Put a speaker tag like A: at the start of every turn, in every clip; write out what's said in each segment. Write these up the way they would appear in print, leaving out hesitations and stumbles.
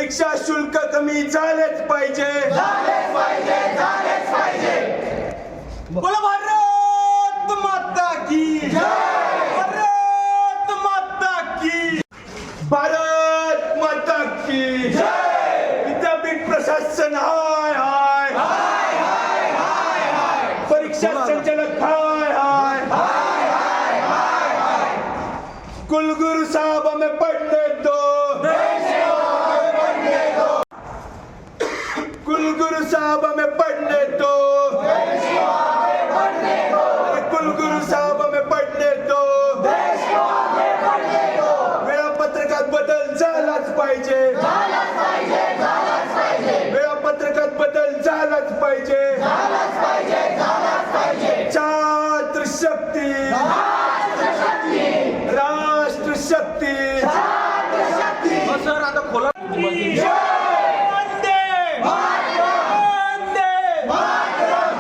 A: परीक्षा शुल्क कमी झालेच पाहिजे,
B: झालेच पाहिजे, झालेच पाहिजे।
A: बोला भारत माता की जय, भारत माता की, भारत माता की जय। विद्यापीठ प्रशासन हाय हाय
B: हाय हाय हाय हाय,
A: परीक्षा संचालक हाय हाय
B: हाय हाय हाय हाय,
A: कुलगुरु साहब हमें पढ़ने दो,
B: देश सेवा में पढ़ने दो,
A: कुलगुरु साहब हमें पढ़ने दो,
B: देश सेवा में पढ़ने दो,
A: कुलगुरु साहब हमें पढ़ने दो।
B: देश सेवा में पढ़ने दो।
A: वेळापत्रकात बदल झालाच पाहिजे,
B: झालाच पाहिजे, झालाच पाहिजे,
A: वेळापत्रकात बदल झालाच पाहिजे।
B: झालाच पाहिजे, झालाच पाहिजे।
A: छात्र शक्ती,
B: राष्ट्र शक्ती,
A: राष्ट्र शक्ती,
B: छात्र शक्ती।
C: सर आता खोला
B: जय
A: वंदे वंदे
B: मातरम।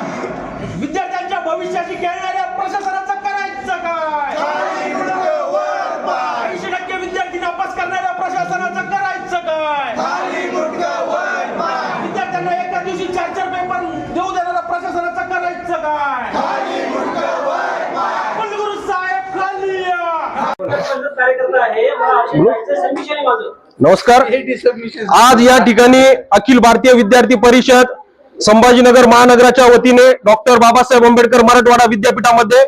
C: विद्यार्थ्यांच्या भविष्याशी खेळणाऱ्या प्रशासनाचं करायचं काय?
B: खाली डोकं वर पाय,
C: 80% विद्यार्थी नापास करणाऱ्या प्रशासनाचं करायचं काय?
B: खाली डोकं वर पाय,
C: विद्यार्थ्यांना एका दिवशी 4-4 पेपर देऊ देणाऱ्या प्रशासनाचं करायचं काय?
B: खाली डोकं वर पाय।
C: कुलगुरू साहेब खाली या.
D: कार्यकर्ता आहे, मला जायचं सबमिशन आहे माझं।
E: नमस्कार। आज या ठिकाणी अखिल भारतीय विद्यार्थी परिषद संभाजीनगर महानगराच्या वतीने डॉक्टर बाबासाहेब आंबेडकर मराठवाडा विद्यापीठामध्ये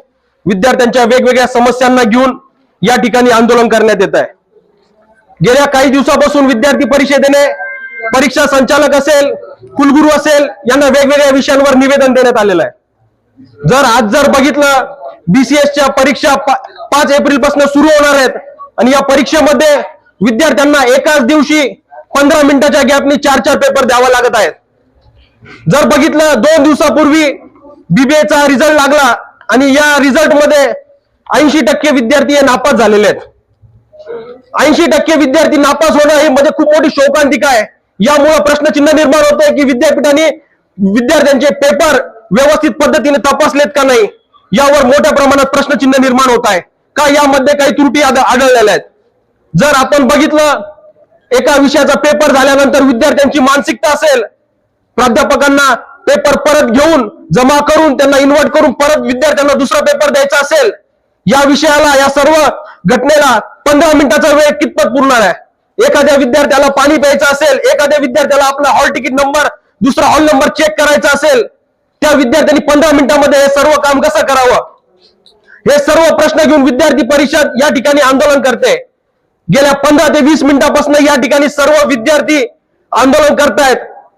E: विद्यार्थ्यांच्या वेगवेगळ्या समस्यांना घेऊन या ठिकाणी आंदोलन करण्यात येत आहे। गेल्या काही दिवसापासून विद्यार्थी परिषदेने परीक्षा संचालक असेल, कुलगुरू असेल, यांना वेगवेगळ्या विषयांवर निवेदन देण्यात आलेलं आहे। आज जर बघितलं, बीसीएसच्या परीक्षा 5 एप्रिल पासून सुरू होणार आहेत आणि या परीक्षेमध्ये विद्यार्थ्यांना एकाच दिवशी 15 मिनिटाच्या गॅपनी 4-4 पेपर द्यावा लागत आहेत। जर बघितलं, 2 दिवसापूर्वी बीबीएचा रिझल्ट लागला आणि या रिझल्ट मध्ये 80% विद्यार्थी हे नापास झालेले आहेत। 80% विद्यार्थी नापास होणं ही म्हणजे खूप मोठी शोकांतिका आहे। यामुळे प्रश्नचिन्ह निर्माण होतंय की विद्यापीठाने विद्यार्थ्यांचे पेपर व्यवस्थित पद्धतीने तपासलेत का नाही, यावर मोठ्या प्रमाणात प्रश्नचिन्ह निर्माण होत आहे का यामध्ये काही त्रुटी आढळलेल्या आहेत। जर आपण बघितलं, एका विषयाचा पेपर झाल्यानंतर विद्यार्थ्यांची मानसिकता असेल, प्राध्यापकांना पेपर परत घेऊन जमा करून त्यांना इन्व्हर्ट करून परत विद्यार्थ्यांना दुसरा पेपर द्यायचा असेल, या विषयाला, या सर्व घटनेला 15 मिनिटाचा वेळ कितपत पुरणार आहे? एखाद्या विद्यार्थ्याला पाणी प्यायचं असेल, एखाद्या विद्यार्थ्याला आपला हॉल तिकीट नंबर, दुसरा हॉल नंबर चेक करायचा असेल, त्या विद्यार्थ्यांनी 15 मिनिटांमध्ये हे सर्व काम कसं करावं? हे सर्व प्रश्न घेऊन विद्यार्थी परिषद या ठिकाणी आंदोलन करते। गेल्या 15 ते 20 मिनिटांपासून या ठिकाणी सर्व विद्यार्थी आंदोलन करतायत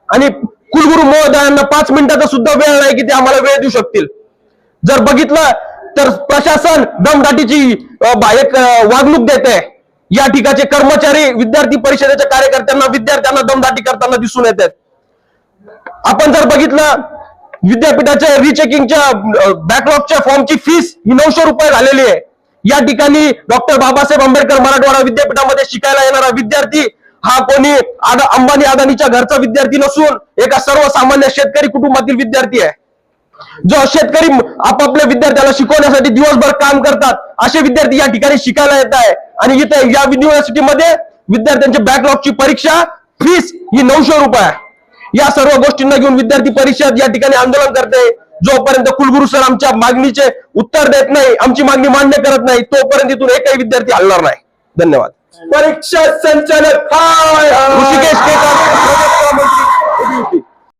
E: आणि कुलगुरू महोदयांना 5 मिनिटाचा सुद्धा वेळ नाही की ते आम्हाला वेळ देऊ शकतील। जर बघितलं तर प्रशासन दमदाटीची एक वागणूक देते। या ठिकाणचे कर्मचारी विद्यार्थी परिषदेच्या कार्यकर्त्यांना, विद्यार्थ्यांना दमदाटी करताना दिसून येत आहेत। आपण जर बघितलं, विद्यापीठाच्या रिचेकिंगच्या बॅकलॉगच्या फॉर्मची फीस ही 900 रुपये झालेली आहे। या ठिकाणी डॉक्टर बाबासाहेब आंबेडकर मराठवाडा विद्यापीठामध्ये शिकायला येणारा विद्यार्थी हा कोणी अंबानी अदानीच्या घरचा विद्यार्थी नसून एका सर्वसामान्य शेतकरी कुटुंबातील विद्यार्थी आहे। जो शेतकरी आपापल्या विद्यार्थ्याला शिकवण्यासाठी दिवसभर काम करतात, असे विद्यार्थी या ठिकाणी शिकायला येत आहे आणि इथे या युनिव्हर्सिटीमध्ये विद्यार्थ्यांच्या बॅकलॉगची परीक्षा फीस ही 900 रुपये आहे। या सर्व गोष्टींना घेऊन विद्यार्थी परिषद या ठिकाणी आंदोलन करते। जोपर्यंत कुलगुरू सर आमच्या मागणीचे उत्तर देत नाही, आमची मागणी मान्य करत नाही, तोपर्यंत इथून एकही विद्यार्थी हलणार नाही। धन्यवाद।
A: परीक्षा संचालक हाय हाय,
E: ऋषिकेश